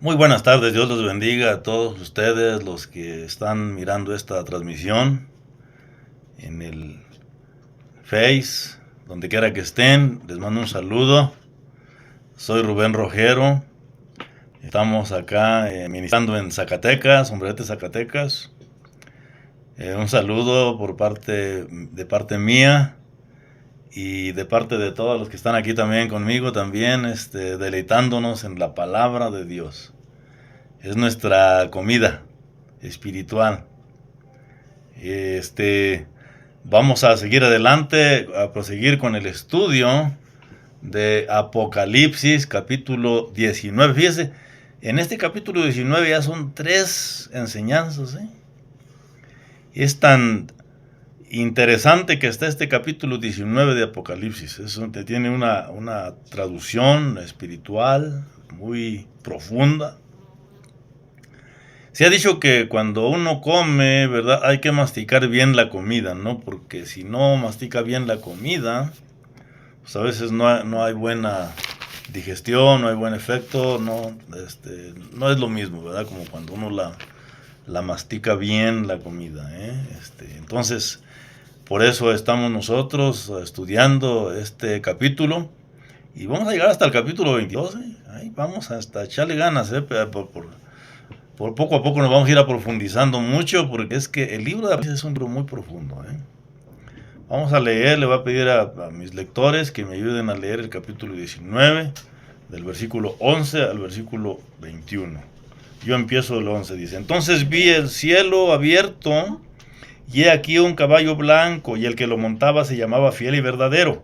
Muy buenas tardes, Dios los bendiga a todos ustedes, los que están mirando esta transmisión en el Face, donde quiera que estén, les mando un saludo. Soy Rubén Rojero, estamos acá ministrando en Zacatecas, Sombrerete, Zacatecas. Un saludo de parte mía y de parte de todos los que están aquí también conmigo, también deleitándonos en la palabra de Dios. Es nuestra comida espiritual. Vamos a seguir adelante, a proseguir con el estudio de Apocalipsis, capítulo 19. Fíjese, en este capítulo 19 ya son 3 enseñanzas. Es tan interesante que está este capítulo 19 de Apocalipsis. Tiene una traducción espiritual muy profunda. Se ha dicho que cuando uno come, ¿verdad? Hay que masticar bien la comida, ¿no? Porque si no mastica bien la comida, pues a veces no hay buena digestión, no hay buen efecto, no es lo mismo, ¿verdad? Como cuando uno la mastica bien la comida, entonces, por eso estamos nosotros estudiando este capítulo y vamos a llegar hasta el capítulo 22, Ahí vamos hasta echarle ganas, por poco a poco nos vamos a ir profundizando mucho, porque es que el libro de Apocalipsis es un libro muy profundo. Vamos a leer, le voy a pedir a mis lectores que me ayuden a leer el capítulo 19, del versículo 11 al versículo 21. Yo empiezo el 11, dice: Entonces vi el cielo abierto, y he aquí un caballo blanco, y el que lo montaba se llamaba Fiel y Verdadero,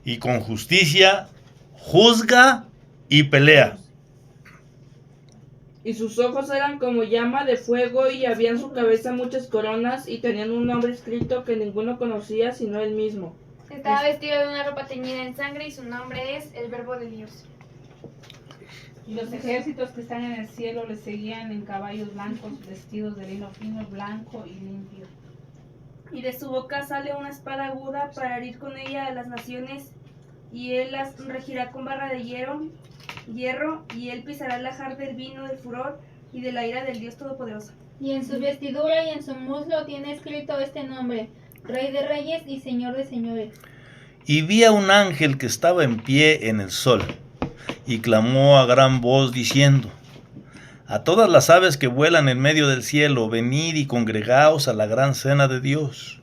y con justicia juzga y pelea. Y sus ojos eran como llama de fuego, y había en su cabeza muchas coronas, y tenían un nombre escrito que ninguno conocía sino él mismo. Estaba vestido de una ropa teñida en sangre, y su nombre es el Verbo de Dios. Y los ejércitos que están en el cielo le seguían en caballos blancos, vestidos de lino fino, blanco y limpio. Y de su boca sale una espada aguda para herir con ella a las naciones, y él las regirá con barra de hierro, y él pisará el lajar del vino del furor y de la ira del Dios Todopoderoso. Y en su vestidura y en su muslo tiene escrito este nombre: Rey de Reyes y Señor de Señores. Y vi a un ángel que estaba en pie en el sol, y clamó a gran voz diciendo: A todas las aves que vuelan en medio del cielo, venid y congregaos a la gran cena de Dios,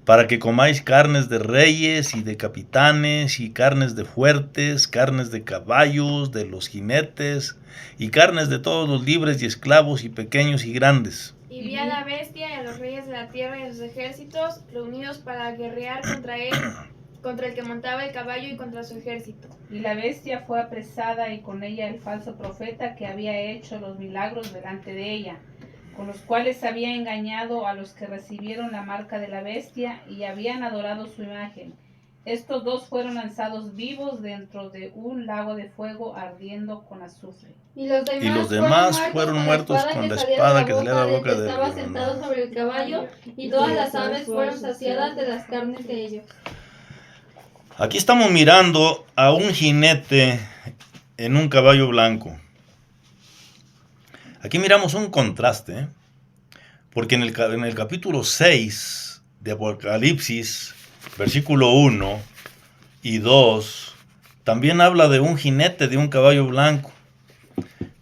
para que comáis carnes de reyes y de capitanes, y carnes de fuertes, carnes de caballos, de los jinetes, y carnes de todos los libres y esclavos, y pequeños y grandes. Y vi a la bestia y a los reyes de la tierra y a sus ejércitos reunidos para guerrear contra él, contra el que montaba el caballo y contra su ejército. Y la bestia fue apresada, y con ella el falso profeta que había hecho los milagros delante de ella, con los cuales había engañado a los que recibieron la marca de la bestia y habían adorado su imagen. Estos dos fueron lanzados vivos dentro de un lago de fuego ardiendo con azufre. Y los demás fueron muertos con la espada que salía de la boca del que estaba sentado sobre el caballo, y todas las aves fueron saciadas de las carnes de ellos. Aquí estamos mirando a un jinete en un caballo blanco. Aquí miramos un contraste, porque en el capítulo 6 de Apocalipsis, versículo 1 y 2, también habla de un jinete de un caballo blanco.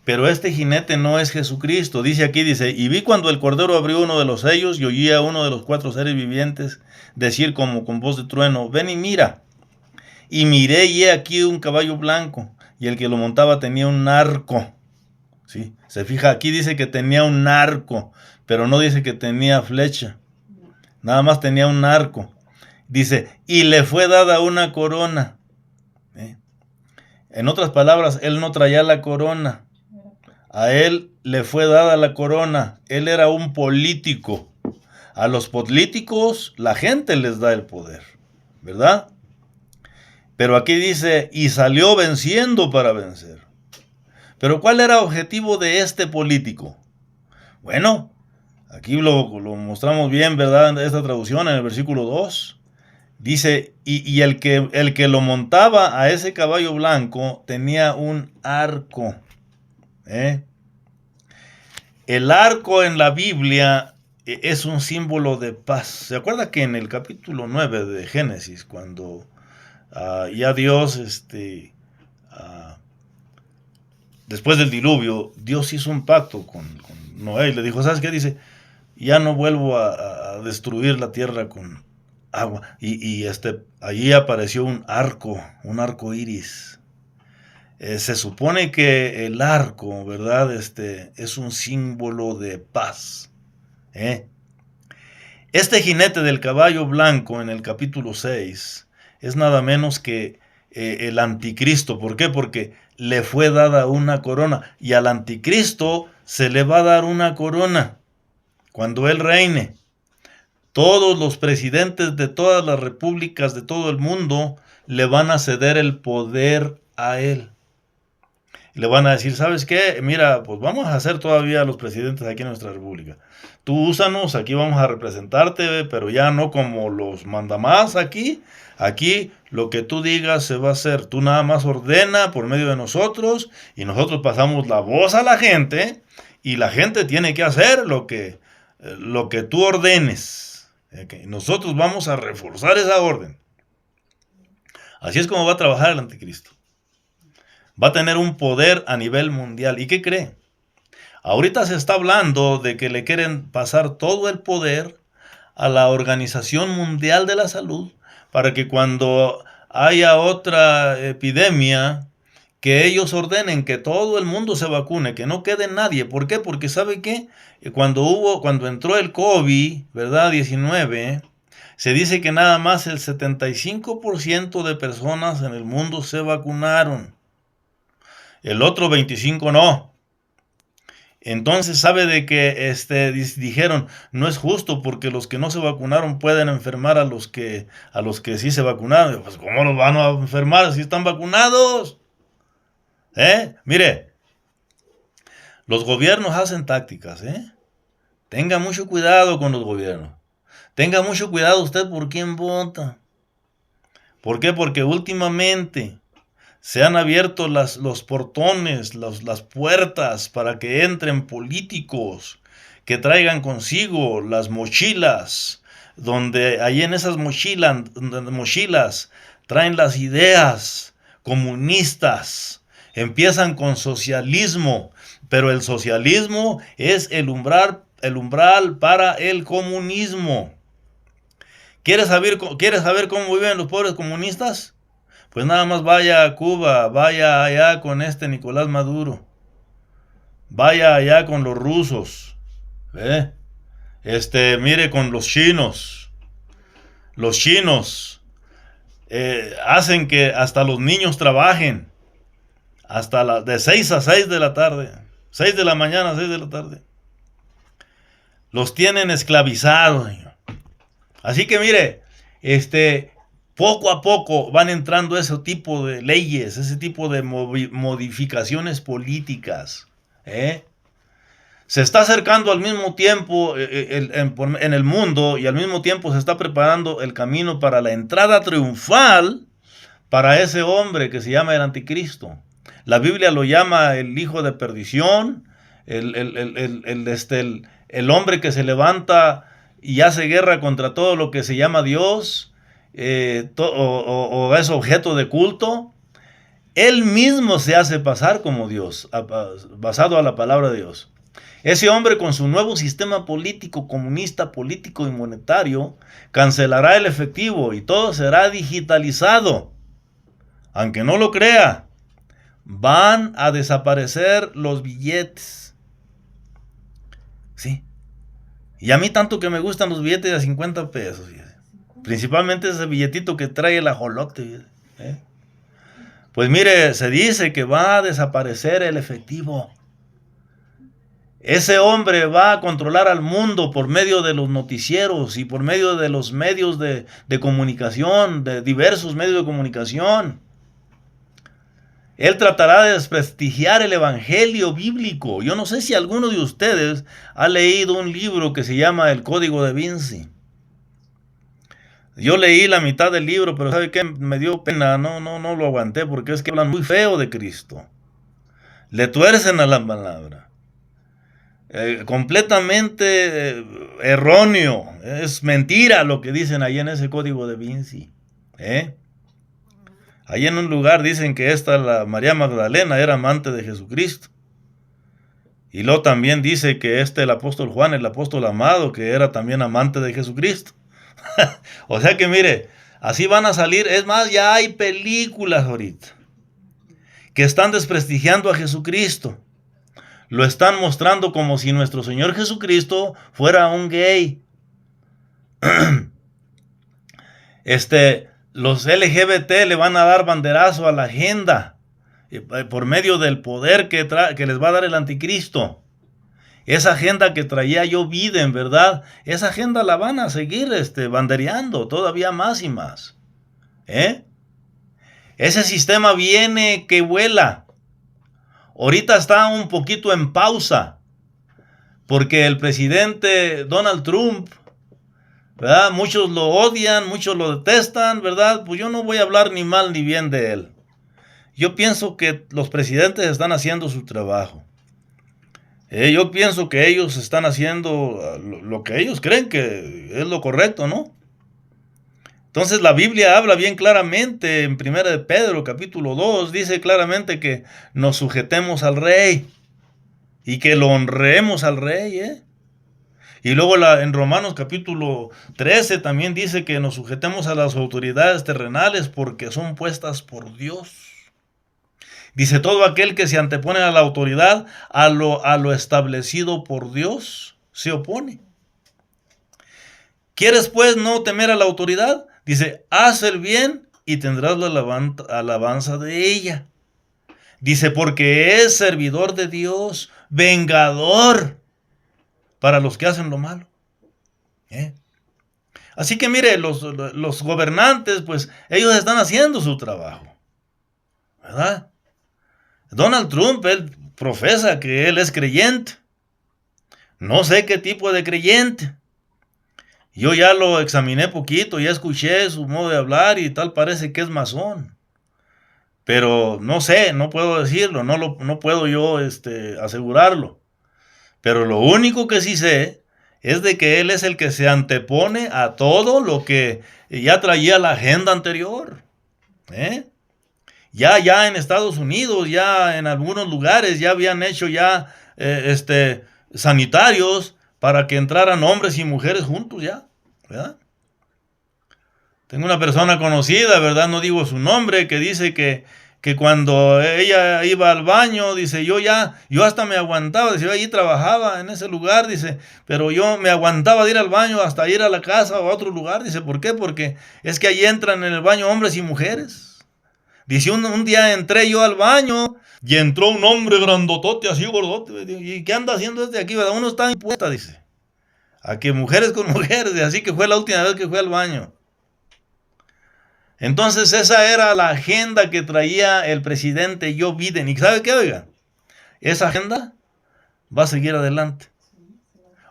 Pero este jinete no es Jesucristo. Dice, y vi cuando el Cordero abrió uno de los sellos, y oí a uno de los 4 seres vivientes decir como con voz de trueno: ven y mira. Y miré, y he aquí un caballo blanco, y el que lo montaba tenía un arco. ¿Sí? Se fija, aquí dice que tenía un arco, pero no dice que tenía flecha. Nada más tenía un arco. Dice, y le fue dada una corona. En otras palabras, él no traía la corona. A él le fue dada la corona. Él era un político. A los políticos la gente les da el poder, ¿verdad? Pero aquí dice, y salió venciendo para vencer. Pero ¿cuál era el objetivo de este político? Bueno, aquí lo mostramos bien, ¿verdad? Esta traducción en el versículo 2. Dice, y el que lo montaba a ese caballo blanco tenía un arco. El arco en la Biblia es un símbolo de paz. ¿Se acuerda que en el capítulo 9 de Génesis, cuando ya Dios, después del diluvio, Dios hizo un pacto con Noé y le dijo, ¿sabes qué? Dice, ya no vuelvo a destruir la tierra con agua. Y allí apareció un arco iris. Se supone que el arco, ¿verdad? Es un símbolo de paz. Este jinete del caballo blanco en el capítulo 6 es nada menos que el anticristo. ¿Por qué? Porque le fue dada una corona, y al anticristo se le va a dar una corona cuando él reine. Todos los presidentes de todas las repúblicas de todo el mundo le van a ceder el poder a él. Le van a decir, ¿sabes qué? Mira, pues vamos a ser todavía los presidentes aquí en nuestra república. Tú úsanos, aquí vamos a representarte, pero ya no como los mandamás aquí. Aquí lo que tú digas se va a hacer. Tú nada más ordena por medio de nosotros y nosotros pasamos la voz a la gente y la gente tiene que hacer lo que tú ordenes. Nosotros vamos a reforzar esa orden. Así es como va a trabajar el anticristo. Va a tener un poder a nivel mundial. ¿Y qué cree? Ahorita se está hablando de que le quieren pasar todo el poder a la Organización Mundial de la Salud para que cuando haya otra epidemia, que ellos ordenen que todo el mundo se vacune, que no quede nadie. ¿Por qué? Porque ¿sabe qué? Cuando entró el COVID, ¿verdad? 19, se dice que nada más el 75% de personas en el mundo se vacunaron. El otro 25 no. Entonces sabe de que dijeron, no es justo porque los que no se vacunaron pueden enfermar a los que sí se vacunaron. Pues ¿cómo los van a enfermar si están vacunados? Mire, los gobiernos hacen tácticas, Tenga mucho cuidado con los gobiernos. Tenga mucho cuidado usted por quién vota. ¿Por qué? Porque últimamente se han abierto los portones, las puertas para que entren políticos que traigan consigo las mochilas, donde ahí en esas mochilas traen las ideas comunistas. Empiezan con socialismo, pero el socialismo es el umbral para el comunismo. ¿Quieres saber cómo viven los pobres comunistas? Pues nada más vaya a Cuba, vaya allá con Nicolás Maduro, vaya allá con los rusos, mire con los chinos. Los chinos hacen que hasta los niños trabajen, hasta de 6 a 6 de la tarde, 6 de la mañana a 6 de la tarde. Los tienen esclavizados. Así que mire, poco a poco van entrando ese tipo de leyes, ese tipo de modificaciones políticas. Se está acercando al mismo tiempo en el mundo, y al mismo tiempo se está preparando el camino para la entrada triunfal para ese hombre que se llama el anticristo. La Biblia lo llama el hijo de perdición, el hombre que se levanta y hace guerra contra todo lo que se llama Dios. O es objeto de culto. Él mismo se hace pasar como Dios, basado a la palabra de Dios. Ese hombre, con su nuevo sistema político, comunista, político y monetario, cancelará el efectivo y todo será digitalizado. Aunque no lo crea, van a desaparecer los billetes. Sí. Y a mí tanto que me gustan los billetes de 50 pesos. Principalmente ese billetito que trae el ajolote. Pues mire, se dice que va a desaparecer el efectivo. Ese hombre va a controlar al mundo por medio de los noticieros y por medio de los medios de comunicación, de diversos medios de comunicación. Él tratará de desprestigiar el evangelio bíblico. Yo no sé si alguno de ustedes ha leído un libro que se llama El Código da Vinci. Yo leí la mitad del libro, pero ¿sabe qué? Me dio pena, no lo aguanté, porque es que hablan muy feo de Cristo. Le tuercen a la palabra. Completamente erróneo. Es mentira lo que dicen ahí en ese código de Vinci. Ahí en un lugar dicen que la María Magdalena era amante de Jesucristo. Y luego también dice que el apóstol Juan, el apóstol amado, que era también amante de Jesucristo. O sea que mire, así van a salir. Es más, ya hay películas ahorita que están desprestigiando a Jesucristo. Lo están mostrando como si nuestro Señor Jesucristo fuera un gay. Los LGBT le van a dar banderazo a la agenda por medio del poder que les va a dar el anticristo. Esa agenda que traía Joe Biden, ¿verdad? Esa agenda la van a seguir bandereando todavía más y más. Ese sistema viene que vuela. Ahorita está un poquito en pausa, porque el presidente Donald Trump, ¿verdad? Muchos lo odian, muchos lo detestan, ¿verdad? Pues yo no voy a hablar ni mal ni bien de él. Yo pienso que los presidentes están haciendo su trabajo. Yo pienso que ellos están haciendo lo que ellos creen que es lo correcto, ¿no? Entonces la Biblia habla bien claramente en 1 de Pedro capítulo 2, dice claramente que nos sujetemos al rey y que lo honremos al rey, Y luego en Romanos capítulo 13 también dice que nos sujetemos a las autoridades terrenales porque son puestas por Dios. Dice, todo aquel que se antepone a la autoridad, a lo establecido por Dios, se opone. ¿Quieres pues no temer a la autoridad? Dice, haz el bien y tendrás la alabanza de ella. Dice, porque es servidor de Dios, vengador para los que hacen lo malo. Así que mire, los gobernantes, pues ellos están haciendo su trabajo, ¿verdad? Donald Trump, él profesa que él es creyente. No sé qué tipo de creyente. Yo ya lo examiné poquito, ya escuché su modo de hablar y tal, parece que es masón. Pero no sé, no puedo decirlo, no puedo yo asegurarlo. Pero lo único que sí sé es de que él es el que se antepone a todo lo que ya traía la agenda anterior. Ya en Estados Unidos, ya en algunos lugares ya habían hecho ya sanitarios para que entraran hombres y mujeres juntos ya, ¿verdad? Tengo una persona conocida, ¿verdad? No digo su nombre, que dice que cuando ella iba al baño, dice, yo hasta me aguantaba, dice, yo allí trabajaba en ese lugar, dice, pero yo me aguantaba de ir al baño hasta ir a la casa o a otro lugar, dice, ¿por qué? Porque es que allí entran en el baño hombres y mujeres. Dice, un día entré yo al baño y entró un hombre grandotote, así gordote, ¿y qué anda haciendo aquí? ¿Verdad? Uno está impuesta, dice, a que mujeres con mujeres, así que fue la última vez que fue al baño. Entonces esa era la agenda que traía el presidente Joe Biden. ¿Y sabe qué, oiga? Esa agenda va a seguir adelante.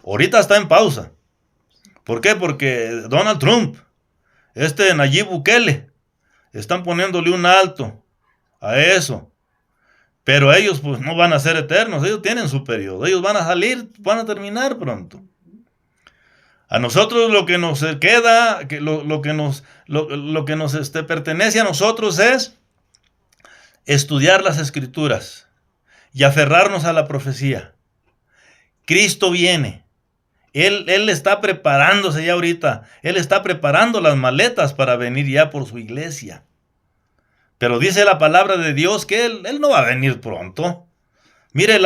Ahorita está en pausa. ¿Por qué? Porque Donald Trump, Nayib Bukele, están poniéndole un alto a eso. Pero ellos pues no van a ser eternos, ellos tienen su periodo. Ellos van a salir, van a terminar pronto. A nosotros lo que nos queda, lo que nos pertenece a nosotros es estudiar las Escrituras y aferrarnos a la profecía. Cristo viene. Él está preparándose ya ahorita. Él está preparando las maletas para venir ya por su iglesia. Pero dice la palabra de Dios que Él no va a venir pronto. Mire,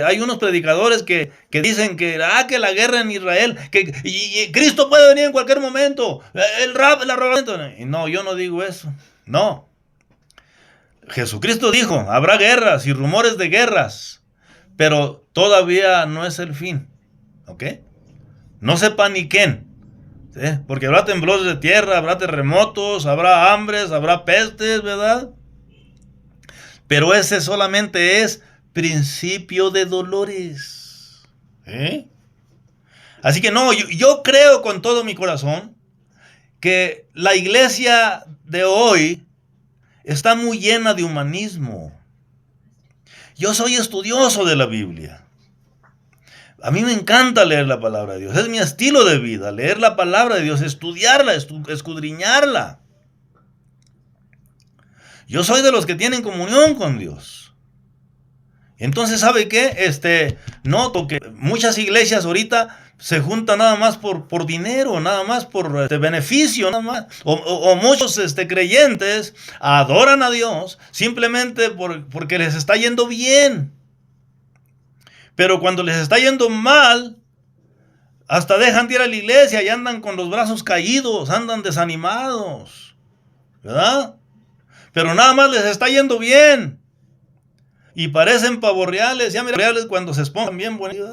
hay unos predicadores que dicen que la guerra en Israel, y Cristo puede venir en cualquier momento, la arrobamiento. No, yo no digo eso, no. Jesucristo dijo, habrá guerras y rumores de guerras, pero todavía no es el fin, ¿ok? No se paniquen, ¿sí? Porque habrá temblores de tierra, habrá terremotos, habrá hambres, habrá pestes, ¿verdad? Pero ese solamente es principio de dolores. Así que no, yo creo con todo mi corazón que la iglesia de hoy está muy llena de humanismo. Yo soy estudioso de la Biblia. A mí me encanta leer la palabra de Dios. Es mi estilo de vida, leer la palabra de Dios, estudiarla, escudriñarla. Yo soy de los que tienen comunión con Dios. Entonces, ¿sabe qué? Noto que muchas iglesias ahorita se juntan nada más por dinero, nada más por beneficio, nada más. O muchos creyentes adoran a Dios simplemente porque les está yendo bien. Pero cuando les está yendo mal, hasta dejan de ir a la iglesia y andan con los brazos caídos, andan desanimados, ¿verdad? Pero nada más les está yendo bien. Y parecen pavos reales, ya mira, reales cuando se esponjan bien bonitos.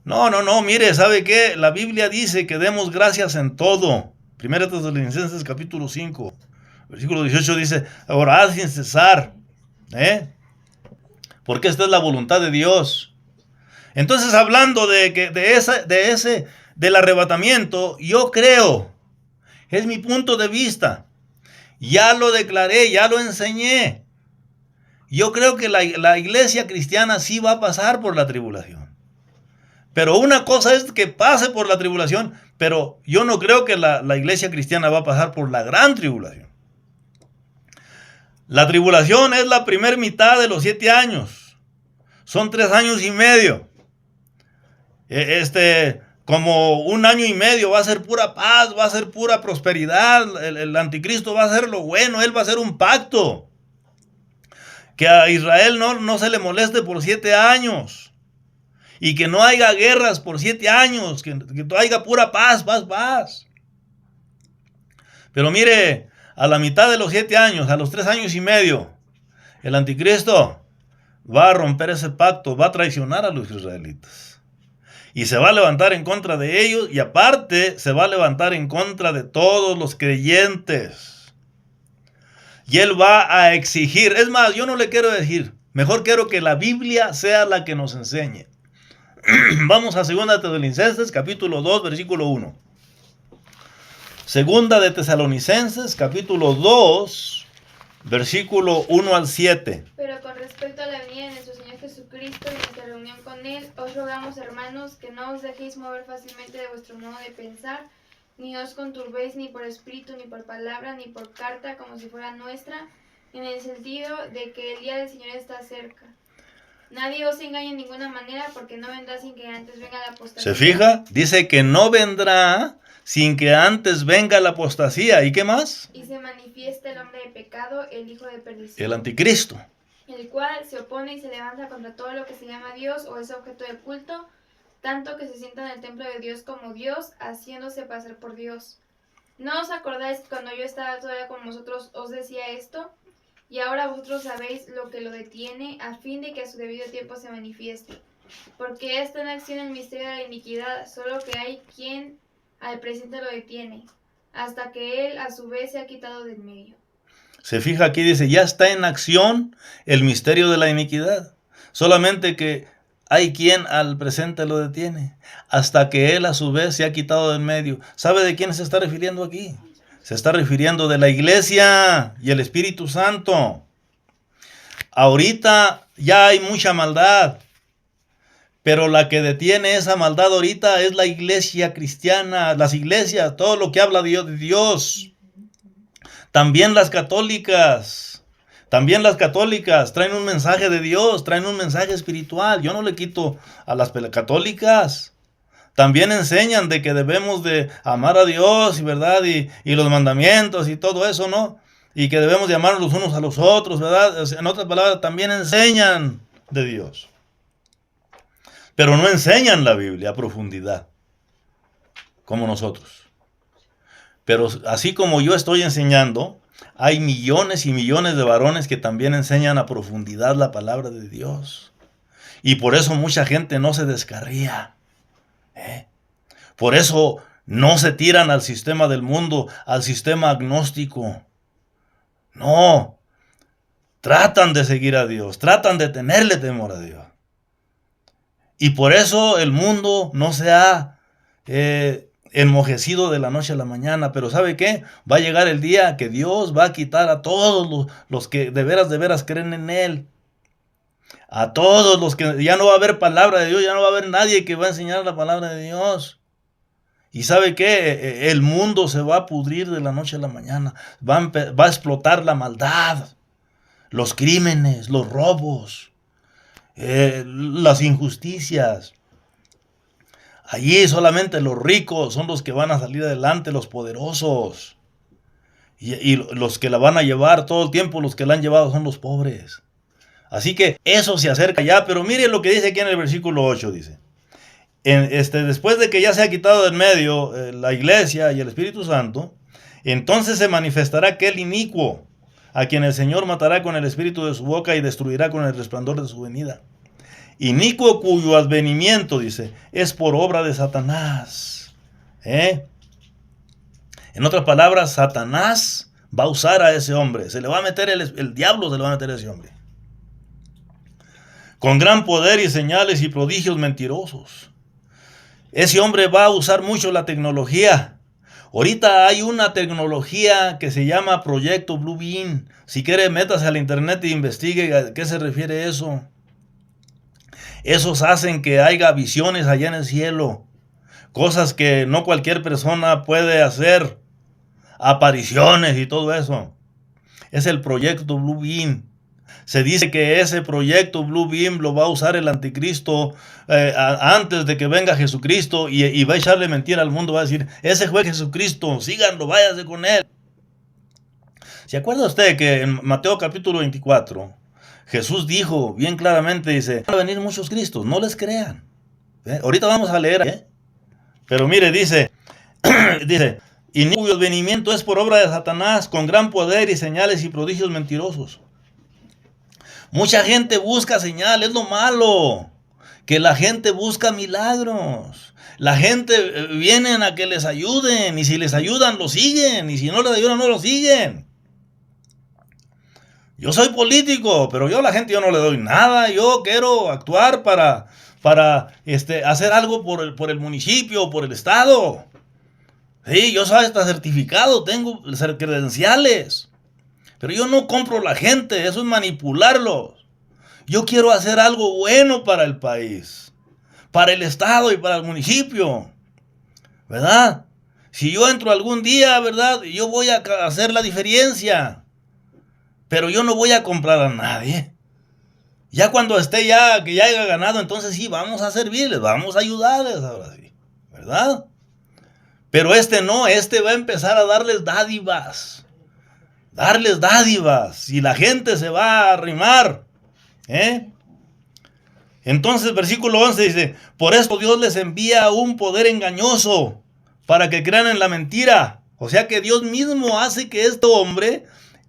No, mire, ¿sabe qué? La Biblia dice que demos gracias en todo. 1 Tesalonicenses capítulo 5, versículo 18 dice, orad sin cesar, porque esta es la voluntad de Dios. Entonces, hablando del arrebatamiento, yo creo, es mi punto de vista, ya lo declaré, ya lo enseñé. Yo creo que la iglesia cristiana sí va a pasar por la tribulación. Pero una cosa es que pase por la tribulación, pero yo no creo que la iglesia cristiana va a pasar por la gran tribulación. La tribulación es la primera mitad de los 7 años. Son 3 años y medio. Como 1 año y medio va a ser pura paz, va a ser pura prosperidad. El anticristo va a hacer lo bueno, él va a hacer un pacto. Que a Israel no se le moleste por 7 años. Y que no haya guerras por 7 años. Que haya pura paz. Pero mire, a la mitad de los 7 años, a los 3 años y medio, el anticristo va a romper ese pacto, va a traicionar a los israelitas. Y se va a levantar en contra de ellos y aparte se va a levantar en contra de todos los creyentes. Y él va a exigir, es más, yo no le quiero decir, mejor quiero que la Biblia sea la que nos enseñe. Vamos a 2 Tesalonicenses capítulo 2 versículo 1. 2 de Tesalonicenses capítulo 2 versículo 1 al 7. Pero con respecto a la venida de nuestro Señor Jesucristo y nuestra reunión con Él, os rogamos, hermanos, que no os dejéis mover fácilmente de vuestro modo de pensar, ni os conturbéis ni por espíritu, ni por palabra, ni por carta, como si fuera nuestra, en el sentido de que el día del Señor está cerca. Nadie os engañe en ninguna manera, porque no vendrá sin que antes venga la apostasía. ¿Se fija? Dice que no vendrá sin que antes venga la apostasía. ¿Y qué más? Y se manifiesta el hombre de pecado, el hijo de perdición. El anticristo. El cual se opone y se levanta contra todo lo que se llama Dios o es objeto de culto, tanto que se sienta en el templo de Dios como Dios, haciéndose pasar por Dios. ¿No os acordáis que cuando yo estaba todavía con vosotros os decía esto? Y ahora vosotros sabéis lo que lo detiene, a fin de que a su debido tiempo se manifieste. Porque está en acción el misterio de la iniquidad, solo que hay quien al presente lo detiene, hasta que él a su vez se ha quitado del medio. Se fija aquí, dice, ya está en acción el misterio de la iniquidad. Solamente que hay quien al presente lo detiene, hasta que él a su vez se ha quitado del medio. ¿Sabe de quién se está refiriendo aquí? Se está refiriendo de la iglesia y el Espíritu Santo. Ahorita ya hay mucha maldad, pero la que detiene esa maldad ahorita es la iglesia cristiana, las iglesias, todo lo que habla de Dios. También las católicas traen un mensaje de Dios, traen un mensaje espiritual. Yo no le quito a las católicas. También enseñan de que debemos de amar a Dios, ¿verdad? Y los mandamientos y todo eso, ¿no? Y que debemos de amar los unos a los otros, ¿verdad? En otras palabras, también enseñan de Dios. Pero no enseñan la Biblia a profundidad, como nosotros. Pero así como yo estoy enseñando, hay millones y millones de varones que también enseñan a profundidad la palabra de Dios. Y por eso mucha gente no se descarría. Por eso no se tiran al sistema del mundo, al sistema agnóstico. No, tratan de seguir a Dios, tratan de tenerle temor a Dios. Y por eso el mundo no se ha enmojecido de la noche a la mañana, pero ¿sabe qué? Va a llegar el día que Dios va a quitar a todos los que de veras creen en Él. A todos los que ya no va a haber palabra de Dios, ya no va a haber nadie que va a enseñar la palabra de Dios. Y ¿sabe qué? El mundo se va a pudrir de la noche a la mañana. Va a explotar la maldad, los crímenes, los robos, las injusticias. Allí solamente los ricos son los que van a salir adelante, los poderosos. Y los que la van a llevar todo el tiempo, los que la han llevado son los pobres. Así que eso se acerca ya, pero mire lo que dice aquí en el versículo 8, dice. Después de que ya se ha quitado del medio la iglesia y el Espíritu Santo, entonces se manifestará aquel inicuo, a quien el Señor matará con el espíritu de su boca y destruirá con el resplandor de su venida. Inicuo cuyo advenimiento, dice, es por obra de Satanás. En otras palabras, Satanás va a usar a ese hombre. Se le va a meter el diablo, se le va a meter a ese hombre. Con gran poder y señales y prodigios mentirosos. Ese hombre va a usar mucho la tecnología. Ahorita hay una tecnología que se llama Proyecto Blue Beam. Si quiere, métase al internet e investigue a qué se refiere eso. Esos hacen que haya visiones allá en el cielo. Cosas que no cualquier persona puede hacer. Apariciones y todo eso. Es el Proyecto Blue Beam. Se dice que ese proyecto Blue Beam lo va a usar el anticristo antes de que venga Jesucristo y va a echarle mentira al mundo. Va a decir, ese fue Jesucristo, síganlo, váyase con él. ¿Se acuerda usted que en Mateo capítulo 24, Jesús dijo bien claramente, dice, van a venir muchos cristos, no les crean? Ahorita vamos a leer, pero mire, dice, y cuyo venimiento es por obra de Satanás, con gran poder y señales y prodigios mentirosos. Mucha gente busca señales, es lo malo, que la gente busca milagros. La gente viene a que les ayuden, y si les ayudan, lo siguen, y si no les ayudan, no lo siguen. Yo soy político, pero yo a la gente yo no le doy nada. Yo quiero actuar para hacer algo por el municipio, por el estado. Sí, yo soy hasta certificado, tengo credenciales. Pero yo no compro la gente, eso es manipularlos. Yo quiero hacer algo bueno para el país, para el estado y para el municipio, ¿verdad? Si yo entro algún día, ¿verdad? Yo voy a hacer la diferencia, pero yo no voy a comprar a nadie. Ya cuando esté que ya haya ganado, entonces sí, vamos a servirles, vamos a ayudarles ahora sí, ¿verdad? Pero no, va a empezar a darles dádivas. Y la gente se va a arrimar. Entonces, versículo 11 dice, por esto Dios les envía un poder engañoso para que crean en la mentira. O sea que Dios mismo hace que este hombre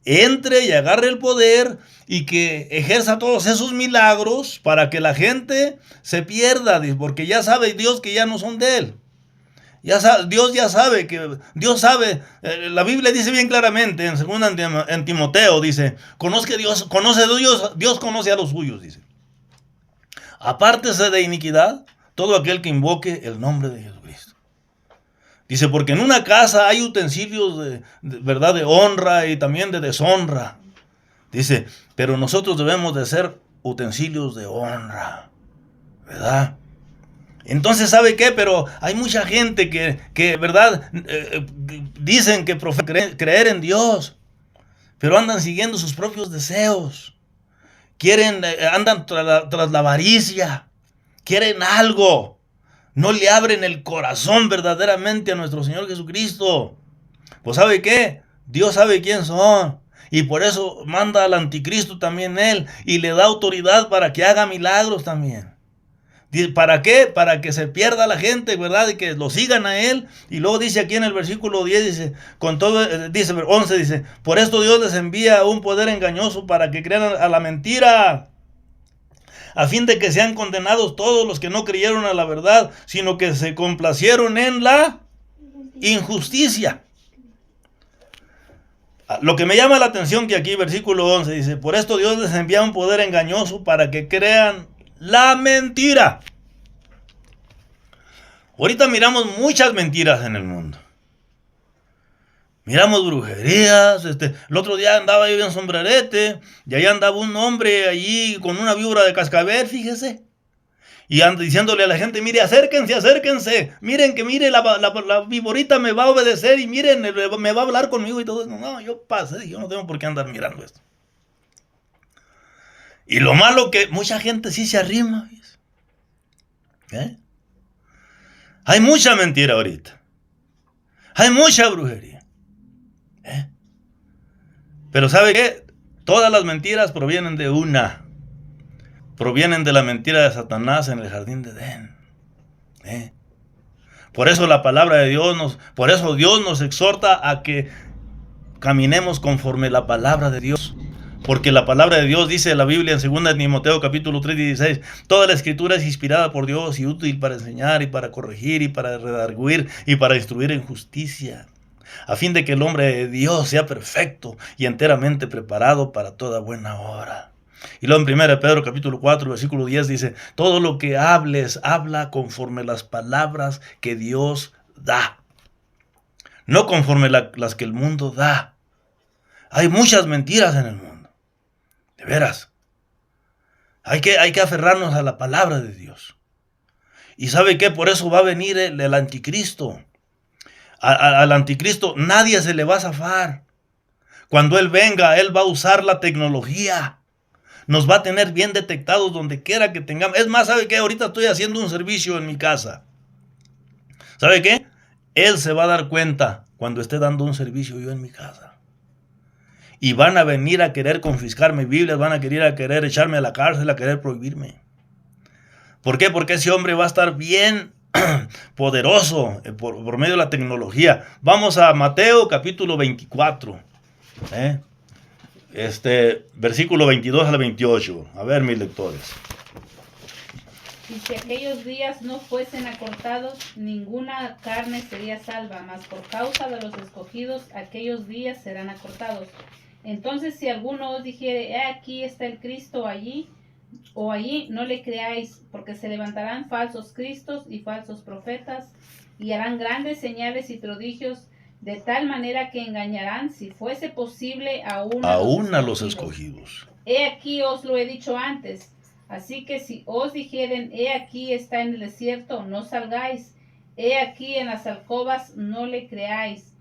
entre y agarre el poder y que ejerza todos esos milagros para que la gente se pierda, porque ya sabe Dios que ya no son de él. Dios ya sabe Dios sabe, la Biblia dice bien claramente en Timoteo, dice, Dios conoce a los suyos, dice. Apártese de iniquidad todo aquel que invoque el nombre de Jesucristo. Dice, porque en una casa hay utensilios ¿verdad? De honra y también de deshonra. Dice, pero nosotros debemos de ser utensilios de honra, ¿verdad? Entonces, ¿sabe qué? Pero hay mucha gente que ¿verdad? Dicen que creer en Dios, pero andan siguiendo sus propios deseos. Andan tras la avaricia, quieren algo. No le abren el corazón verdaderamente a nuestro Señor Jesucristo. Pues ¿sabe qué? Dios sabe quién son. Y por eso manda al anticristo también él. Y le da autoridad para que haga milagros también. ¿Para qué? Para que se pierda la gente, ¿verdad? Y que lo sigan a él. Y luego dice aquí en el versículo 10, dice, 11, dice, por esto Dios les envía un poder engañoso para que crean a la mentira, a fin de que sean condenados todos los que no creyeron a la verdad, sino que se complacieron en la injusticia. Lo que me llama la atención que aquí, versículo 11, dice, por esto Dios les envía un poder engañoso para que crean la mentira. Ahorita miramos muchas mentiras en el mundo. Miramos brujerías. El otro día andaba yo en Sombrerete y ahí andaba un hombre allí con una víbora de cascabel, fíjese. Y anda diciéndole a la gente, mire, acérquense, acérquense. Miren que mire, la víborita me va a obedecer y miren, me va a hablar conmigo y todo eso. No, yo pasé, yo no tengo por qué andar mirando esto. Y lo malo que mucha gente sí se arrima. ¿Eh? Hay mucha mentira ahorita. Hay mucha brujería. ¿Eh? Pero ¿sabe qué? Todas las mentiras provienen de una. Provienen de la mentira de Satanás en el jardín de Edén. Por eso la palabra de Dios por eso Dios nos exhorta a que caminemos conforme la palabra de Dios. Porque la palabra de Dios dice en la Biblia en 2 Timoteo capítulo 3, 16, toda la escritura es inspirada por Dios y útil para enseñar y para corregir y para redarguir y para instruir en justicia, a fin de que el hombre de Dios sea perfecto y enteramente preparado para toda buena obra. Y luego en 1 Pedro capítulo 4 versículo 10 dice, todo lo que hables, habla conforme las palabras que Dios da, no conforme las que el mundo da. Hay muchas mentiras en el mundo, de veras. Hay que aferrarnos a la palabra de Dios. ¿Y sabe qué? Por eso va a venir el anticristo. Al anticristo nadie se le va a zafar. Cuando él venga, él va a usar la tecnología. Nos va a tener bien detectados donde quiera que tengamos. Es más, ¿sabe qué? Ahorita estoy haciendo un servicio en mi casa. ¿Sabe qué? Él se va a dar cuenta cuando esté dando un servicio yo en mi casa. Y van a venir a querer confiscar mi Biblia, van a querer echarme a la cárcel, a querer prohibirme. ¿Por qué? Porque ese hombre va a estar bien poderoso por medio de la tecnología. Vamos a Mateo capítulo 24. Versículo 22 al 28. A ver, mis lectores. Y si aquellos días no fuesen acortados, ninguna carne sería salva, mas por causa de los escogidos, aquellos días serán acortados. Entonces, si alguno os dijere, he aquí está el Cristo allí, o allí, no le creáis, porque se levantarán falsos cristos y falsos profetas, y harán grandes señales y prodigios, de tal manera que engañarán, si fuese posible, aún a los escogidos. He aquí os lo he dicho antes. Así que si os dijeren, he aquí está en el desierto, no salgáis. He aquí en las alcobas, no le creáis.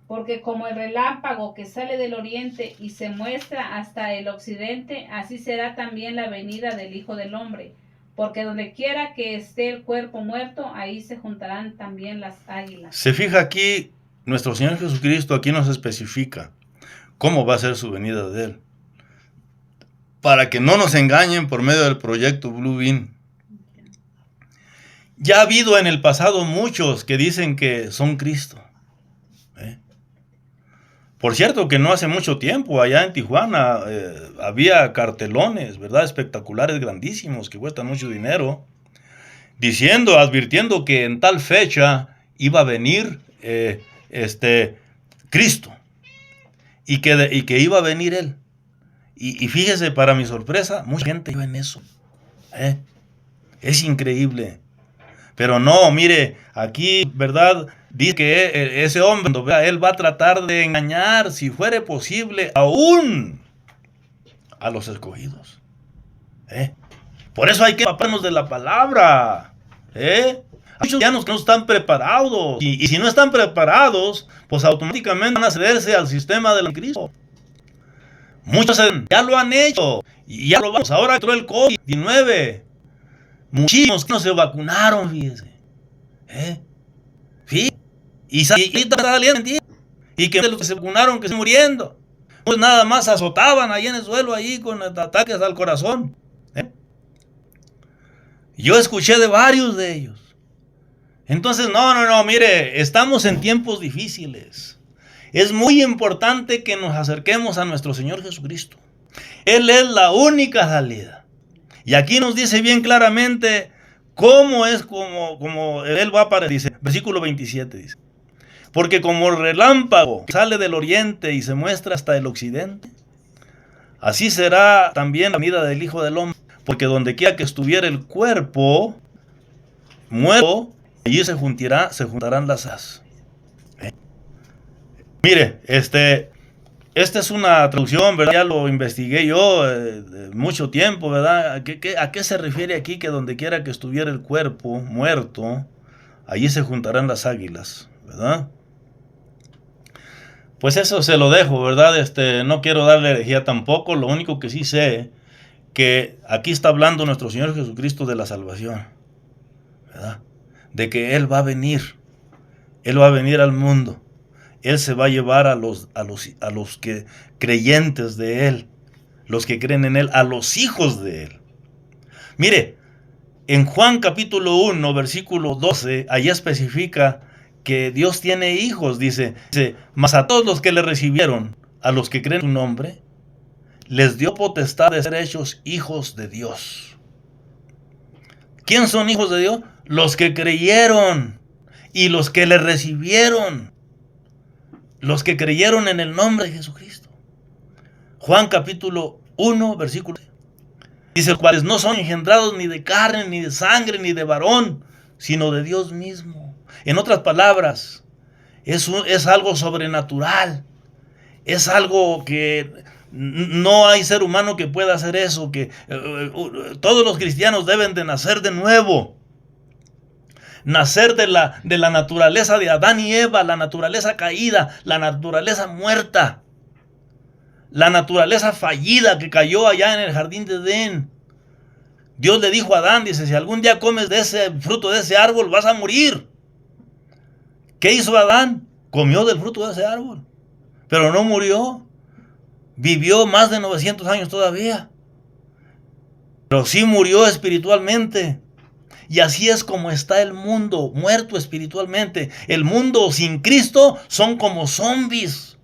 Porque como el relámpago que sale del oriente y se muestra hasta el occidente, así será también la venida del Hijo del Hombre. Porque donde quiera que esté el cuerpo muerto, ahí se juntarán también las águilas. Se fija aquí, nuestro Señor Jesucristo aquí nos especifica cómo va a ser su venida de Él. Para que no nos engañen por medio del proyecto Blue Bean. Ya ha habido en el pasado muchos que dicen que son Cristo. Por cierto que no hace mucho tiempo allá en Tijuana había cartelones, ¿verdad? Espectaculares, grandísimos, que cuestan mucho dinero, advirtiendo que en tal fecha iba a venir Cristo y que iba a venir Él. Y fíjese, para mi sorpresa, mucha gente iba en eso. Es increíble. Pero no, mire, aquí, ¿verdad? Dice que ese hombre, él va a tratar de engañar, si fuere posible, aún a los escogidos. Por eso hay que empaparnos de la palabra. Hay muchos cristianos que no están preparados. Y si no están preparados, pues automáticamente van a cederse al sistema del Cristo. Muchos ya lo han hecho. Y ya lo vamos. Ahora entró el COVID-19. Muchísimos que no se vacunaron, fíjese. Sí. Y está saliendo, y que de los que se vacunaron que se muriendo, pues nada más azotaban ahí en el suelo, ahí con ataques al corazón. Yo escuché de varios de ellos. Entonces, no, mire, estamos en tiempos difíciles. Es muy importante que nos acerquemos a nuestro Señor Jesucristo. Él es la única salida. Y aquí nos dice bien claramente cómo es como Él va a aparecer. Dice, versículo 27 dice. Porque como el relámpago que sale del oriente y se muestra hasta el occidente, así será también la venida del Hijo del Hombre. Porque donde quiera que estuviera el cuerpo muerto, allí se juntarán las aguas. Mire, esta es una traducción, ¿verdad? Ya lo investigué yo mucho tiempo, ¿verdad? ¿A qué se refiere aquí? Que donde quiera que estuviera el cuerpo muerto, allí se juntarán las águilas, ¿verdad? Pues eso se lo dejo, ¿verdad? No quiero darle herejía tampoco. Lo único que sí sé, que aquí está hablando nuestro Señor Jesucristo de la salvación, ¿verdad? De que Él va a venir al mundo. Él se va a llevar a los que creyentes de Él, los que creen en Él, a los hijos de Él. Mire, en Juan capítulo 1, versículo 12, allí especifica que Dios tiene hijos, dice, mas a todos los que le recibieron, a los que creen en su nombre, les dio potestad de ser hechos hijos de Dios. ¿Quién son hijos de Dios? Los que creyeron y los que le recibieron. Los que creyeron en el nombre de Jesucristo. Juan capítulo 1, versículo 6. Dice, los cuales no son engendrados ni de carne, ni de sangre, ni de varón, sino de Dios mismo. En otras palabras, es algo sobrenatural. Es algo que no hay ser humano que pueda hacer eso. Que todos los cristianos deben de nacer de nuevo. Nacer de la naturaleza de Adán y Eva, la naturaleza caída, la naturaleza muerta, la naturaleza fallida que cayó allá en el jardín de Edén. Dios le dijo a Adán, dice, si algún día comes de ese fruto de ese árbol, vas a morir. ¿Qué hizo Adán? Comió del fruto de ese árbol, pero no murió. Vivió más de 900 años todavía, pero sí murió espiritualmente. Y así es como está el mundo, muerto espiritualmente. El mundo sin Cristo son como zombies.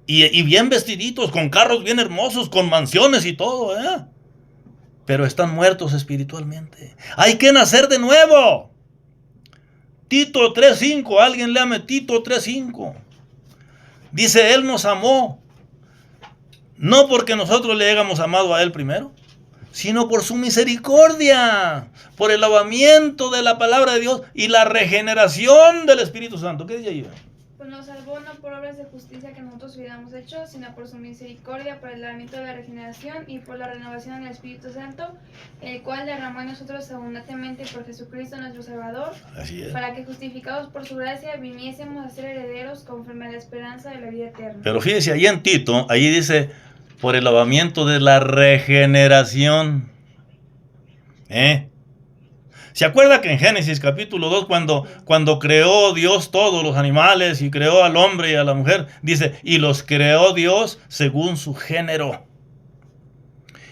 Y bien vestiditos, con carros bien hermosos, con mansiones y todo, ¿eh? Pero están muertos espiritualmente. Hay que nacer de nuevo. Tito 3:5, alguien léame Tito 3:5. Dice, Él nos amó, no porque nosotros le hayamos amado a Él primero, sino por su misericordia, por el lavamiento de la palabra de Dios y la regeneración del Espíritu Santo. ¿Qué dice ahí? Pues nos salvó no por obras de justicia que nosotros hubiéramos hecho, sino por su misericordia, por el lavamiento de la regeneración y por la renovación del Espíritu Santo, el cual derramó en nosotros abundantemente por Jesucristo nuestro Salvador, Así es. para que justificados por su gracia viniésemos a ser herederos conforme a la esperanza de la vida eterna. Pero fíjese, ahí en Tito, ahí dice, por el lavamiento de la regeneración. ¿Se acuerda que en Génesis capítulo 2, cuando creó Dios todos los animales y creó al hombre y a la mujer, dice, y los creó Dios según su género?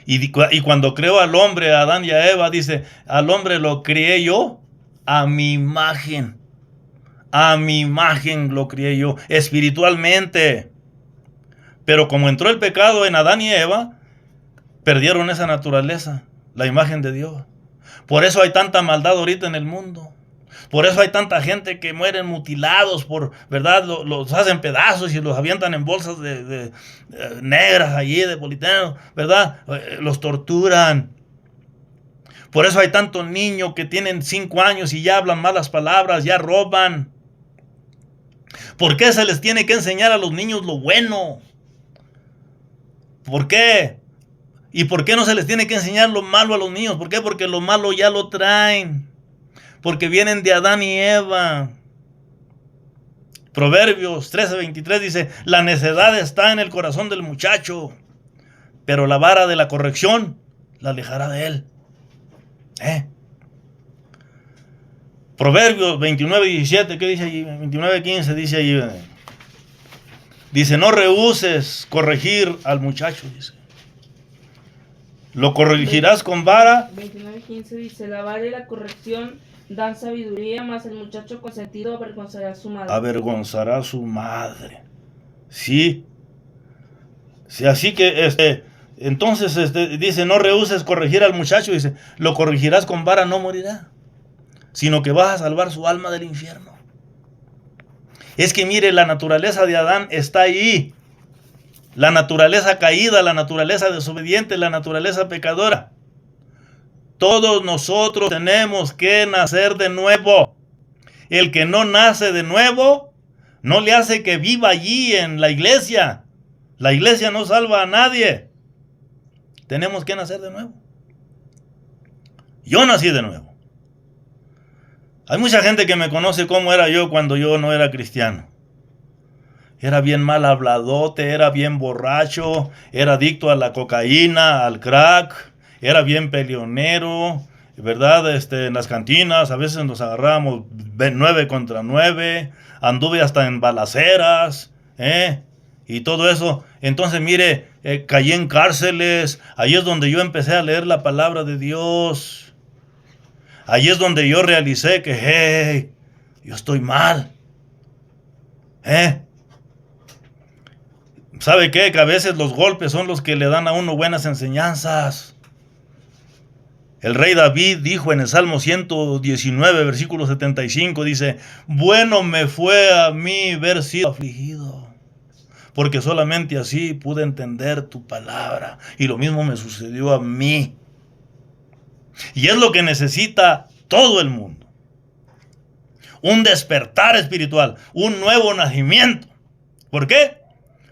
Y cuando creó al hombre, a Adán y a Eva, dice, al hombre lo crié yo a mi imagen. A mi imagen lo crié yo, espiritualmente. Pero como entró el pecado en Adán y Eva, perdieron esa naturaleza, la imagen de Dios. Por eso hay tanta maldad ahorita en el mundo. Por eso hay tanta gente que mueren mutilados, ¿verdad? Los hacen pedazos y los avientan en bolsas de negras allí, de politenos, ¿verdad? Los torturan. Por eso hay tantos niños que tienen 5 años y ya hablan malas palabras, ya roban. ¿Por qué se les tiene que enseñar a los niños lo bueno? ¿Por qué? ¿Y por qué no se les tiene que enseñar lo malo a los niños? ¿Por qué? Porque lo malo ya lo traen. Porque vienen de Adán y Eva. Proverbios 13:23 dice, la necedad está en el corazón del muchacho, pero la vara de la corrección la alejará de él. Proverbios 29:17, ¿qué dice allí? 29:15 dice allí. Dice, no rehuses corregir al muchacho, dice. Lo corregirás con vara. 29:15 dice, la vara y la corrección dan sabiduría, mas el muchacho consentido avergonzará a su madre. Avergonzará a su madre. Sí. Sí, así que entonces dice, no rehuses corregir al muchacho, dice, lo corregirás con vara, no morirá, sino que vas a salvar su alma del infierno. Es que mire, la naturaleza de Adán está ahí. La naturaleza caída, la naturaleza desobediente, la naturaleza pecadora. Todos nosotros tenemos que nacer de nuevo. El que no nace de nuevo, no le hace que viva allí en la iglesia. La iglesia no salva a nadie. Tenemos que nacer de nuevo. Yo nací de nuevo. Hay mucha gente que me conoce cómo era yo cuando yo no era cristiano. Era bien mal habladote, era bien borracho, era adicto a la cocaína, al crack, era bien peleonero, ¿verdad? En las cantinas a veces nos agarrábamos 9 contra 9, anduve hasta en balaceras, y todo eso. Entonces, mire, caí en cárceles. Ahí es donde yo empecé a leer la palabra de Dios. Ahí es donde yo realicé que, hey, yo estoy mal. ¿Sabe qué? Que a veces los golpes son los que le dan a uno buenas enseñanzas. El rey David dijo en el Salmo 119, versículo 75, dice, bueno me fue a mí haber sido afligido, porque solamente así pude entender tu palabra. Y lo mismo me sucedió a mí. Y es lo que necesita todo el mundo. Un despertar espiritual, un nuevo nacimiento. ¿Por qué?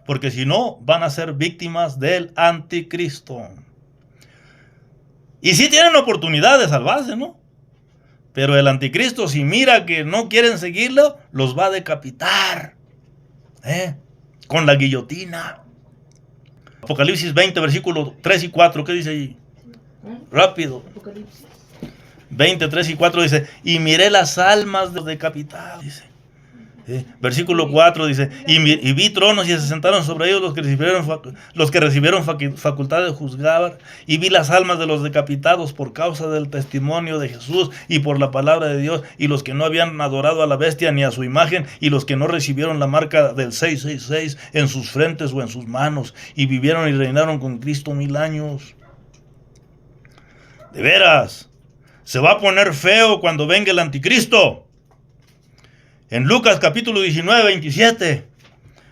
Porque si no, van a ser víctimas del anticristo. Y sí tienen oportunidad de salvarse, ¿no? Pero el anticristo, si mira que no quieren seguirlo, los va a decapitar. Con la guillotina. Apocalipsis 20, versículos 3 y 4, ¿qué dice ahí? Rápido. Apocalipsis. 20, 3 y 4 dice, y miré las almas de los decapitados, dice. Versículo 4 dice, y vi tronos y se sentaron sobre ellos los que recibieron facultad de juzgar, y vi las almas de los decapitados por causa del testimonio de Jesús y por la palabra de Dios, y los que no habían adorado a la bestia ni a su imagen, y los que no recibieron la marca del 666 en sus frentes o en sus manos, y vivieron y reinaron con Cristo 1000 años. De veras, se va a poner feo cuando venga el anticristo. En Lucas capítulo 19, 27,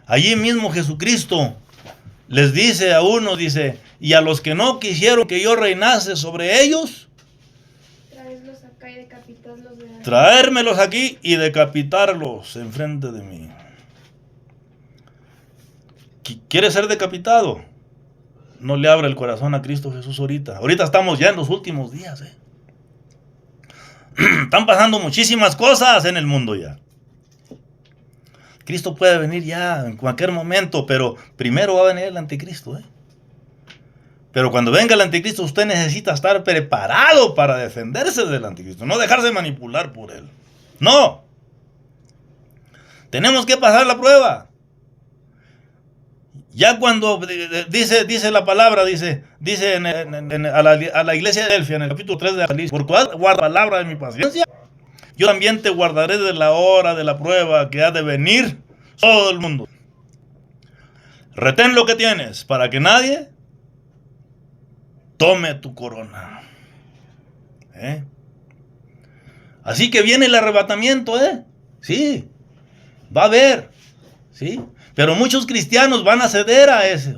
allí mismo Jesucristo les dice a uno, dice, y a los que no quisieron que yo reinase sobre ellos, traerlos acá y decapitarlos de la... traérmelos aquí y decapitarlos enfrente de mí. ¿Quiere ser decapitado? No le abra el corazón a Cristo Jesús ahorita. Ahorita estamos ya en los últimos días. Están pasando muchísimas cosas en el mundo ya. Cristo puede venir ya en cualquier momento, pero primero va a venir el anticristo. Pero cuando venga el anticristo, usted necesita estar preparado para defenderse del anticristo, no dejarse manipular por él. No. Tenemos que pasar la prueba. Ya cuando dice la palabra, dice a la iglesia de Delfia, en el capítulo 3 de Apocalipsis, por cuál guarda la palabra de mi paciencia, yo también te guardaré de la hora de la prueba que ha de venir todo el mundo. Retén lo que tienes para que nadie tome tu corona. Así que viene el arrebatamiento, sí, va a haber, sí. Pero muchos cristianos van a ceder a eso.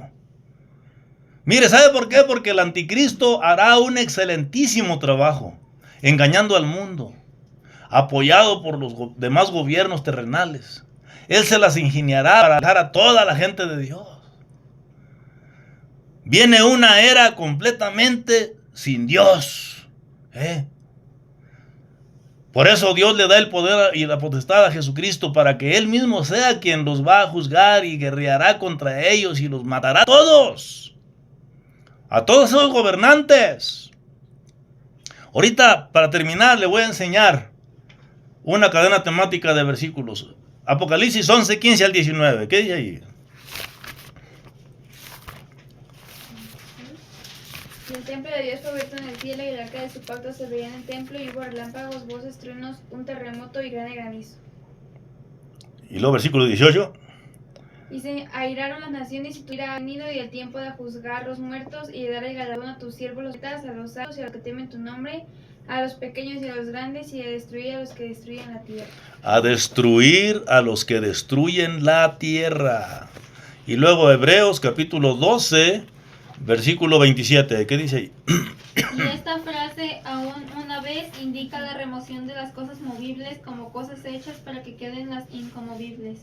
Mire, ¿sabe por qué? Porque el anticristo hará un excelentísimo trabajo, engañando al mundo, apoyado por los demás gobiernos terrenales. Él se las ingeniará para alejar a toda la gente de Dios. Viene una era completamente sin Dios. Por eso Dios le da el poder y la potestad a Jesucristo para que Él mismo sea quien los va a juzgar y guerreará contra ellos y los matará a todos. A todos esos gobernantes. Ahorita, para terminar, le voy a enseñar una cadena temática de versículos. Apocalipsis 11, 15 al 19. ¿Qué dice ahí? Y el templo de Dios fue abierto en el cielo, y el arca de su pacto se veía en el templo, y hubo relámpagos, voces, truenos, un terremoto y grande granizo. Y luego versículo 18. Y se airaron las naciones, y tu ira ha venido, y el tiempo de juzgar los muertos, y de dar el galardón a tus siervos los profetas, a los sabios y a los que temen tu nombre, a los pequeños y a los grandes, y de destruir a los que destruyen la tierra. A destruir a los que destruyen la tierra. Y luego Hebreos capítulo 12, versículo 27, ¿qué dice ahí? Y esta frase, aún una vez, indica la remoción de las cosas movibles como cosas hechas para que queden las inconmovibles.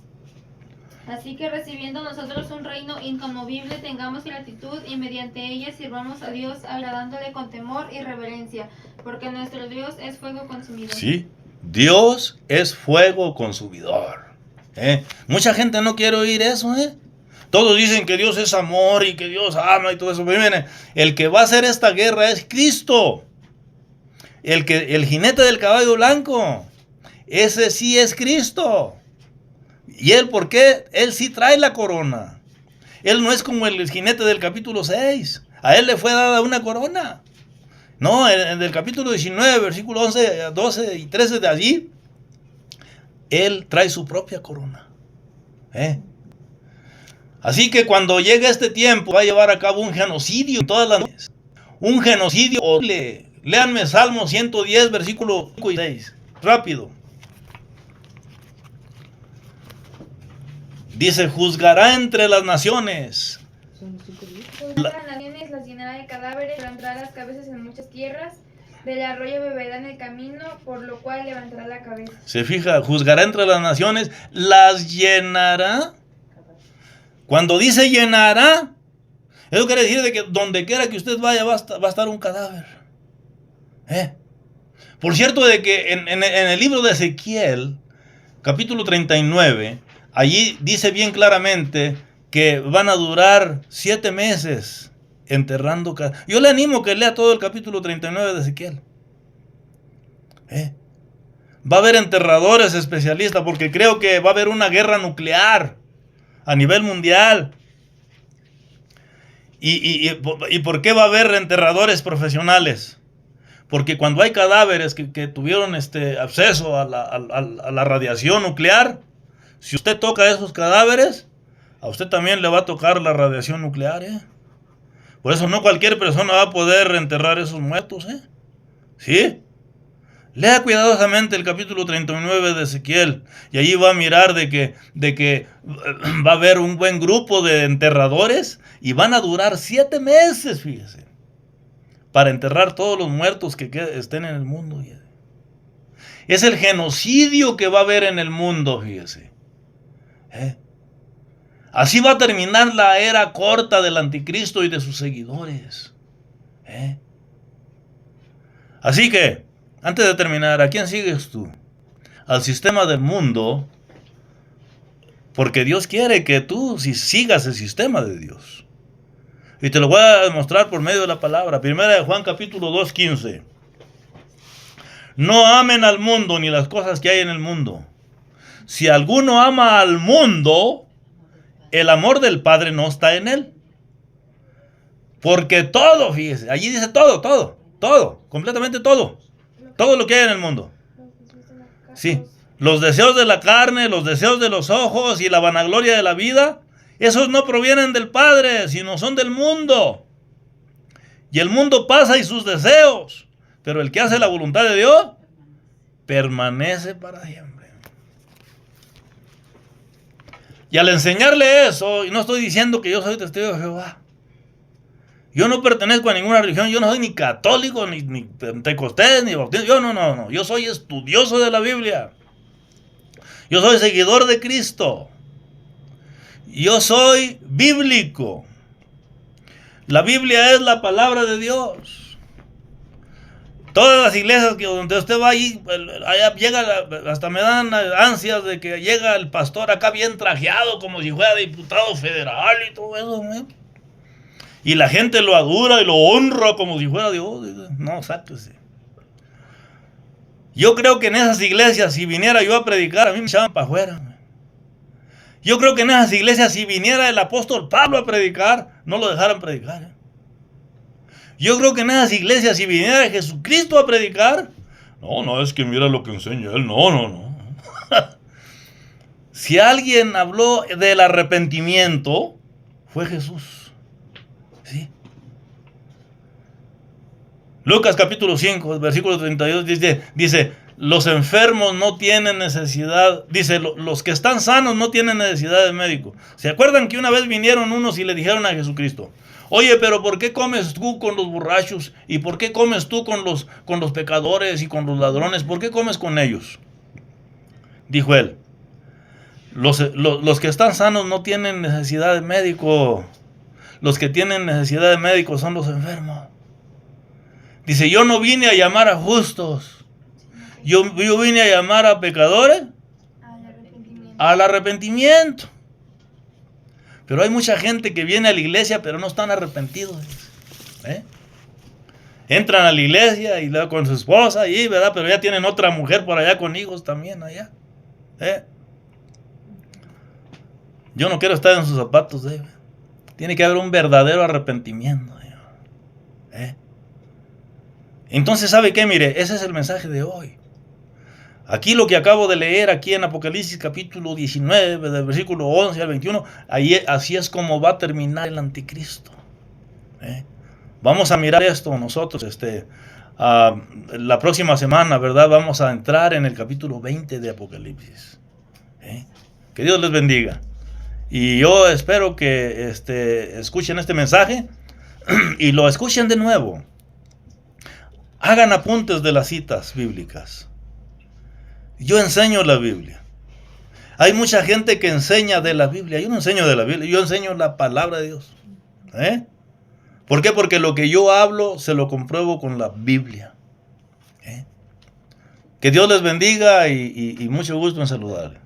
Así que recibiendo nosotros un reino inconmovible, tengamos gratitud y mediante ella sirvamos a Dios agradándole con temor y reverencia, porque nuestro Dios es fuego consumidor. Sí, Dios es fuego consumidor. Mucha gente no quiere oír eso, Todos dicen que Dios es amor y que Dios ama y todo eso. Pero miren, el que va a hacer esta guerra es Cristo. El jinete del caballo blanco. Ese sí es Cristo. ¿Y él por qué? Él sí trae la corona. Él no es como el jinete del capítulo 6. A él le fue dada una corona. No, en el capítulo 19, versículo 11, 12 y 13 de allí, él trae su propia corona. Así que cuando llegue este tiempo va a llevar a cabo un genocidio en todas las naciones. Un genocidio horrible. Léanme Salmo 110, versículo 5 y 6. Rápido. Dice, juzgará entre las naciones. Entre las naciones las llenará de cadáveres, levantará las cabezas en muchas tierras. Del arroyo beberá en el camino, por lo cual levantará la cabeza. Se fija, juzgará entre las naciones, las llenará. Cuando dice llenará, eso quiere decir de que donde quiera que usted vaya va a estar un cadáver. Por cierto, de que en el libro de Ezequiel, capítulo 39, allí dice bien claramente que van a durar 7 meses enterrando. Yo le animo que lea todo el capítulo 39 de Ezequiel. Va a haber enterradores especialistas porque creo que va a haber una guerra nuclear a nivel mundial. ¿Y por qué va a haber enterradores profesionales? Porque cuando hay cadáveres que tuvieron acceso a la radiación nuclear, si usted toca esos cadáveres, a usted también le va a tocar la radiación nuclear. Por eso no cualquier persona va a poder enterrar esos muertos. ¿Sí? Lea cuidadosamente el capítulo 39 de Ezequiel y allí va a mirar de que va a haber un buen grupo de enterradores y van a durar 7 meses, fíjese, para enterrar todos los muertos que estén en el mundo. Es el genocidio que va a haber en el mundo, fíjese. Así va a terminar la era corta del anticristo y de sus seguidores. Así que, antes de terminar, ¿a quién sigues tú? Al sistema del mundo, porque Dios quiere que tú sigas el sistema de Dios. Y te lo voy a demostrar por medio de la palabra. Primera de Juan capítulo 2, 15. No amen al mundo ni las cosas que hay en el mundo. Si alguno ama al mundo, el amor del Padre no está en él. Porque todo, fíjese, allí dice todo, completamente todo. Todo lo que hay en el mundo. Sí, los deseos de la carne, los deseos de los ojos y la vanagloria de la vida, esos no provienen del Padre, sino son del mundo. Y el mundo pasa y sus deseos, pero el que hace la voluntad de Dios permanece para siempre. Y al enseñarle eso, y no estoy diciendo que yo soy testigo de Jehová. Yo no pertenezco a ninguna religión, yo no soy ni católico, ni pentecostés, ni bautista. Yo no. Yo soy estudioso de la Biblia. Yo soy seguidor de Cristo. Yo soy bíblico. La Biblia es la palabra de Dios. Todas las iglesias donde usted va ahí, allá llega, hasta me dan ansias de que llega el pastor acá bien trajeado, como si fuera diputado federal y todo eso, ¿no? Y la gente lo adora y lo honra como si fuera Dios. No, sáquese. Yo creo que en esas iglesias, si viniera yo a predicar, a mí me echaban para afuera. Yo creo que en esas iglesias, si viniera el apóstol Pablo a predicar, no lo dejaran predicar. Yo creo que en esas iglesias, si viniera Jesucristo a predicar, no, es que mira lo que enseña él. No. Si alguien habló del arrepentimiento, fue Jesús. ¿Sí? Lucas capítulo 5, versículo 32 dice, Los enfermos no tienen necesidad, dice, los que están sanos no tienen necesidad de médico. ¿Se acuerdan que una vez vinieron unos y le dijeron a Jesucristo: oye, pero ¿por qué comes tú con los borrachos? ¿Y por qué comes tú con los pecadores y con los ladrones? ¿Por qué comes con ellos? Dijo él: los que están sanos no tienen necesidad de médico. Los que tienen necesidad de médico son los enfermos. Dice: yo no vine a llamar a justos. Yo vine a llamar a pecadores al arrepentimiento. Pero hay mucha gente que viene a la iglesia pero no están arrepentidos. Entran a la iglesia y con su esposa y, ¿verdad? Pero ya tienen otra mujer por allá con hijos también allá. Yo no quiero estar en sus zapatos. Tiene que haber un verdadero arrepentimiento. Entonces, ¿sabe qué? Mire, ese es el mensaje de hoy. Aquí lo que acabo de leer aquí en Apocalipsis capítulo 19, del versículo 11 al 21, así es como va a terminar el anticristo. Vamos a mirar esto nosotros, la próxima semana, ¿verdad? Vamos a entrar en el capítulo 20 de Apocalipsis. Que Dios les bendiga. Y yo espero que escuchen este mensaje y lo escuchen de nuevo. Hagan apuntes de las citas bíblicas. Yo enseño la Biblia. Hay mucha gente que enseña de la Biblia. Yo no enseño de la Biblia, yo enseño la palabra de Dios. ¿Por qué? Porque lo que yo hablo se lo compruebo con la Biblia. Que Dios les bendiga y mucho gusto en saludarles.